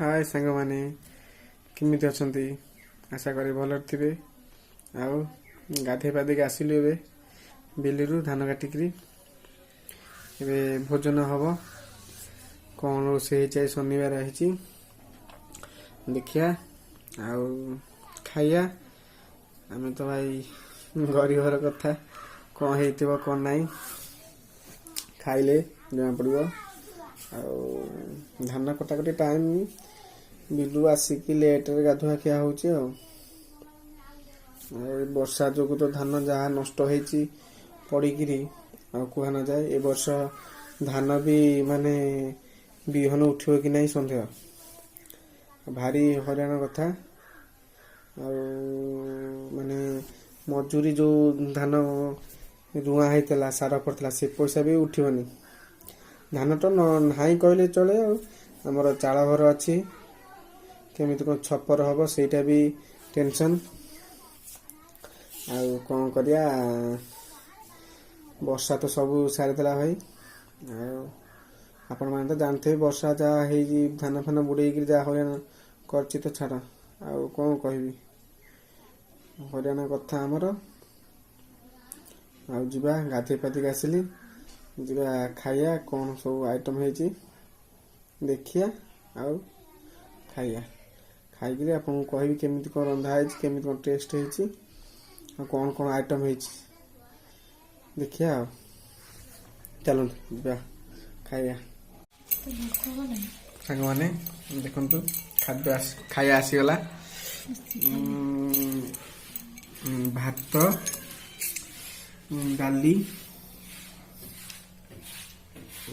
हाय सांग माने केमिति अछंती आशा करी भल थिबे आउ गाधे पाधे के आसिलु एबे बिलरू धान काटिकरी एबे भोजन हब कौन रोसे चाहे शनिवार रही देखिया आउ खाइया आम तो भाई गरीबर कथा कौन हो कौन नाई खाइले जना पड़ो धान कटाकटी टाइम बिलू आसिकी लेट्रे गाधुआ खिया हो वर्षा जो तो धान जहाँ नष्ट होती पड़िकी कुह न जाए ए वर्ष धान भी माने बिहन उठिब कि नहीं सन्देह भारी हराण कथा माने मजूरी जो धान रुआ होता सार पड़ता से पैसा भी उठिबनी धान तो नाई कहले चले आमर चाल घर अच्छी केमिति कौन छपर हम सेटा भी टेंशन आउ कौन करिया वर्षा तो सब सारीदेला भाई आपण मैंने तो जानते वर्षा जहाँ हो धान फान बुड़े जहाँ हरियाणा कर तो छाड़ आउ कौन कह हरियाणा कथा आमर आउ जा गाधे पाधिक आसिली जा खाइया कौन सब आइटम है देखिया आउ खाइया खाई आपको कहबी केमिति कौन रंधा है केमिति कौन टेस्ट है कौन कौन आइटम है देखिया चलो जा खाइया सांग मैंने देखु खाद्य खाइया आसीगला भात डाली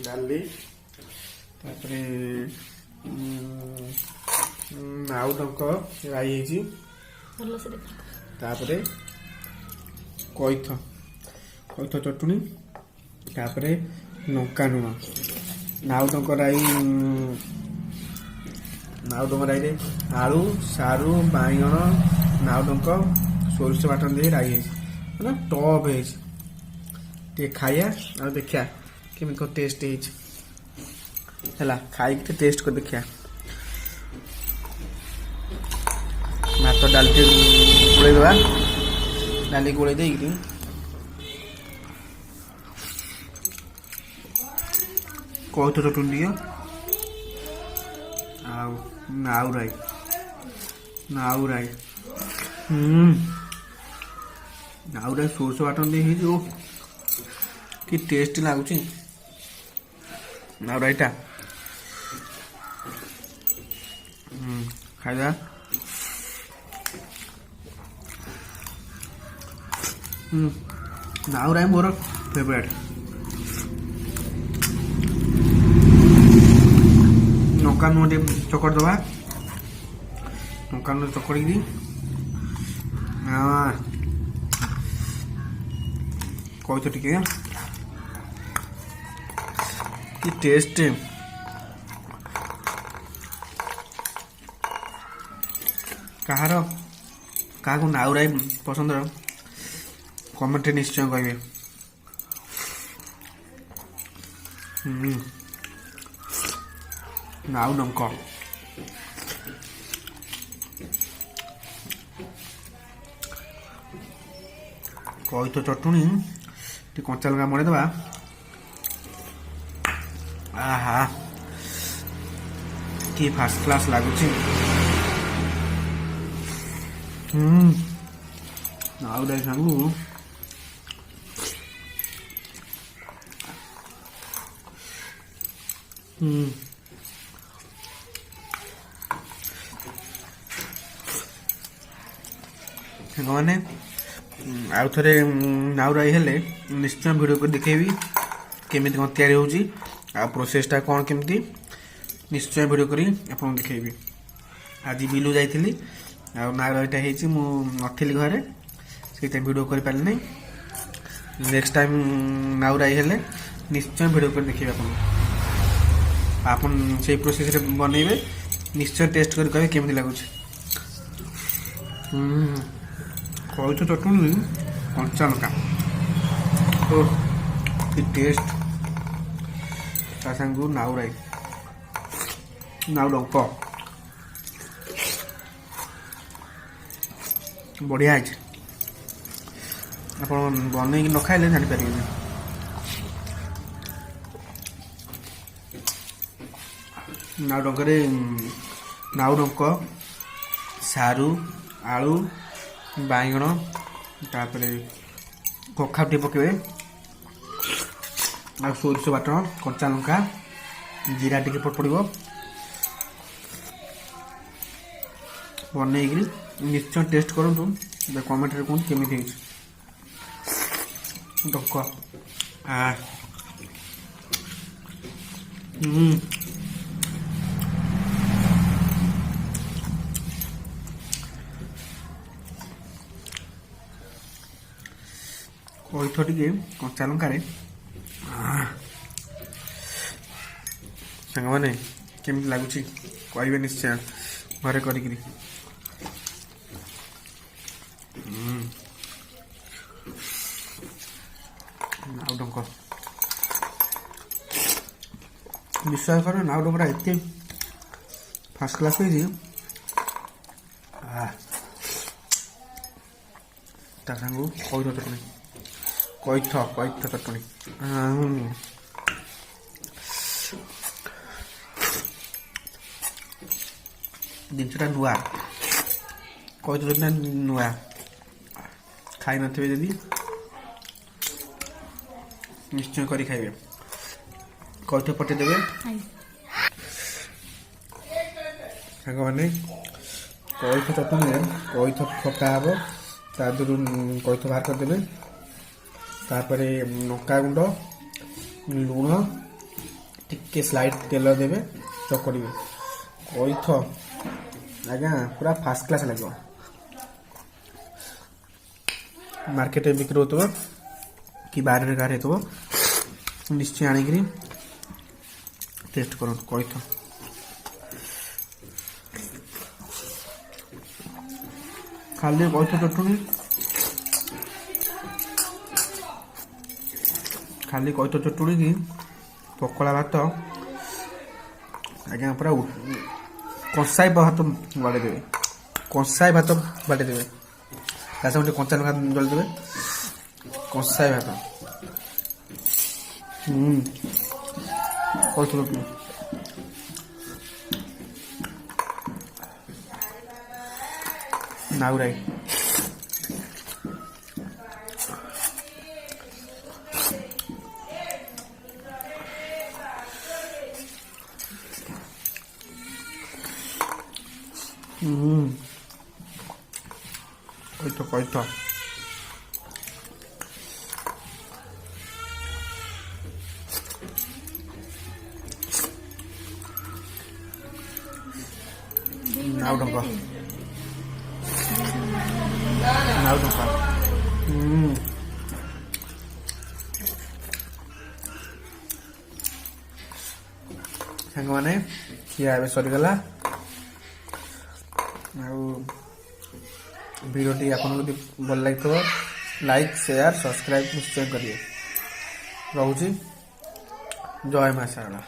डाली तापरे आउ डंक राई तापरे कईथ कईथ चटुनी तापरे लंका लुण नाउ डंक राई रे आलू सारू बाइगण नाउ डंक सोरिष बाटन दे राई है टप है खाइया और देखिया केमी कौन टेस्ट है खाई टेस्ट कर देखिया भात डाली गोल दबा डाली गोल दे कौथ चटुन दियो नाउ राई नाउ राई सोरष बाटन दे कि टेस्ट लगुच नाउ राईटा खाइदा नाउ राई मोर फेवरेट लंका लुण चकड़ दबा लंका लुण चकड़ी कईथ टिके कि टेस्ट कहार क्या नाउ राई पसंद कमेंट निश्चय कहे नाउ डंक कईथ चटुनी कंचा लंका मड़े दबा आहा कि फास्ट क्लास लगुच नाउ राई सांगू मैंने आउ थे नाउ राई हेले निश्चय वीडियो को देखेबी केमिति कौन तैयारी होची आ प्रोसेसटा कौन केमिति निश्चय वीडियो करी आपन देखेबी आज बिलू जाइथिली आ नाउ राईटा हेची मु नथिली घरे सेटा वीडियो करि पारली नै नेक्स्ट टाइम नाउ राई हेले निश्चय वीडियो कर देखिए आपन से प्रोसेस रे बनइबे निश्चय टेस्ट कर कहे केमिति लागुछ कईथ चटुनी कंचा लंका तो टेस्ट ता संगु नाउ राई नाउ डंक बढ़िया है आप बनई न खाइले जापर नाउ डंकर नाउ डंक सारू आलू बाइगण तापर कखार टे पकेबे आ सोरिष बाटण कच्चा लंका जीरा टिके पड़ो बनईकि निश्चय टेस्ट करूँ कमेंट रे कहूँ केमी डंक कईथ टे कच्चा लंकार सांग मैंने केमी लगुच कहे निश्चय घरे कर नाउ डंक विश्वास कर नाउ डंकटा एत फास्ट क्लास होती सांग कईथ चटणी जिनसा नुआ कईथ चटनी नुआ खाई नथिबे जदि निश्चय करी खाइबे कईथ पटेदेवे सांग मैंने कईथ चटनी कईथ फटा हम तादू कईथ बाहर करदेवे तापर लंका गुंड लुण टिके स्लाइड तेल देवे चकड़े कईथ आज्ञा पूरा फास्ट क्लास लगे मार्केट में बिक्री होता कि बाहर गार हो निश्चय आणिक टेस्ट कर कईथ खाली कईथ चटनी खाली कईथ चटनी की पकड़ा भात आज्ञा पूरा कसाई भात बाड़े देवे कसाई भात बाटे देवे गोटे कंचा लंका जल देवे कसाई भात नाउराई कईथ नाउ डंक सांग मैंने खिया ए सरीगला वीडियोटी आपको भल लगे लाइक शेयर सब्सक्राइब निश्चय करिए रोची जय मां शारदा।